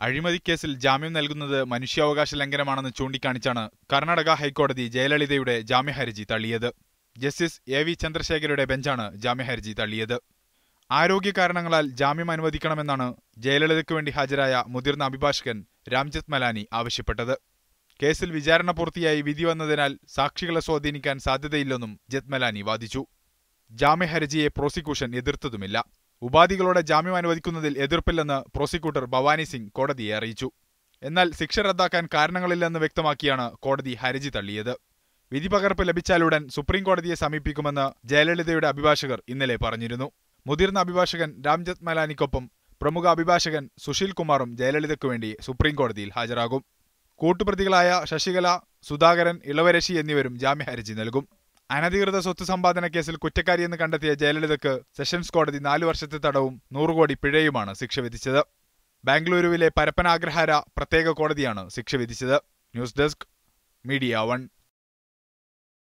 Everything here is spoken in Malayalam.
അഴിമതിക്കേസിൽ ജാമ്യം നൽകുന്നത് മനുഷ്യാവകാശ ലംഘനമാണെന്ന് ചൂണ്ടിക്കാണിച്ചാണ് കർണാടക ഹൈക്കോടതി ജയലളിതയുടെ ജാമ്യഹർജി തള്ളിയത്. ജസ്റ്റിസ് എ.വി. ചന്ദ്രശേഖരയുടെ ബെഞ്ചാണ് ജാമ്യഹർജി തള്ളിയത്. ആരോഗ്യ കാരണങ്ങളാൽ ജാമ്യം അനുവദിക്കണമെന്നാണ് ജയലളിതയ്ക്കു വേണ്ടി ഹാജരായ മുതിർന്ന അഭിഭാഷകൻ രാം ജെത്മലാനി ആവശ്യപ്പെട്ടത്. കേസിൽ വിചാരണ പൂർത്തിയായി വിധി വന്നതിനാൽ സാക്ഷികളെ സ്വാധീനിക്കാൻ സാധ്യതയില്ലെന്നും ജെത്മലാനി വാദിച്ചു. ജാമ്യഹർജിയെ പ്രോസിക്യൂഷൻ എതിർത്തതുമില്ല. ഉപാധികളോടെ ജാമ്യം അനുവദിക്കുന്നതിൽ എതിർപ്പില്ലെന്ന് പ്രോസിക്യൂട്ടർ ഭവാനി സിംഗ് കോടതിയെ അറിയിച്ചു. എന്നാൽ ശിക്ഷ റദ്ദാക്കാൻ കാരണങ്ങളില്ലെന്ന് വ്യക്തമാക്കിയാണ് കോടതി ഹർജി തള്ളിയത്. വിധിപകർപ്പ് ലഭിച്ചാലുടൻ സുപ്രീം കോടതിയെ സമീപിക്കുമെന്ന് ജയലളിതയുടെ അഭിഭാഷകർ ഇന്നലെ പറഞ്ഞിരുന്നു. മുതിർന്ന അഭിഭാഷകൻ രാം ജെത്മലാനിക്കൊപ്പം പ്രമുഖ അഭിഭാഷകൻ സുശീൽ കുമാറും ജയലളിതയ്ക്കു വേണ്ടി സുപ്രീം കോടതിയിൽ ഹാജരാകും. കൂട്ടുപ്രതികളായ ശശികല, സുധാകരൻ, ഇളവരശി എന്നിവരും ജാമ്യഹർജി നൽകും. അനധികൃത സ്വത്ത് സമ്പാദന കേസിൽ കുറ്റക്കാരിയെന്ന് കണ്ടെത്തിയ ജയലളിതയ്ക്ക് സെഷൻസ് കോടതി 4 വർഷത്തെ തടവും 100 കോടി പിഴയുമാണ് ശിക്ഷ വിധിച്ചത്. ബാംഗ്ലൂരുവിലെ പരപ്പന അഗ്രഹാര പ്രത്യേക കോടതിയാണ് ശിക്ഷ വിധിച്ചത്. News desk, media 1.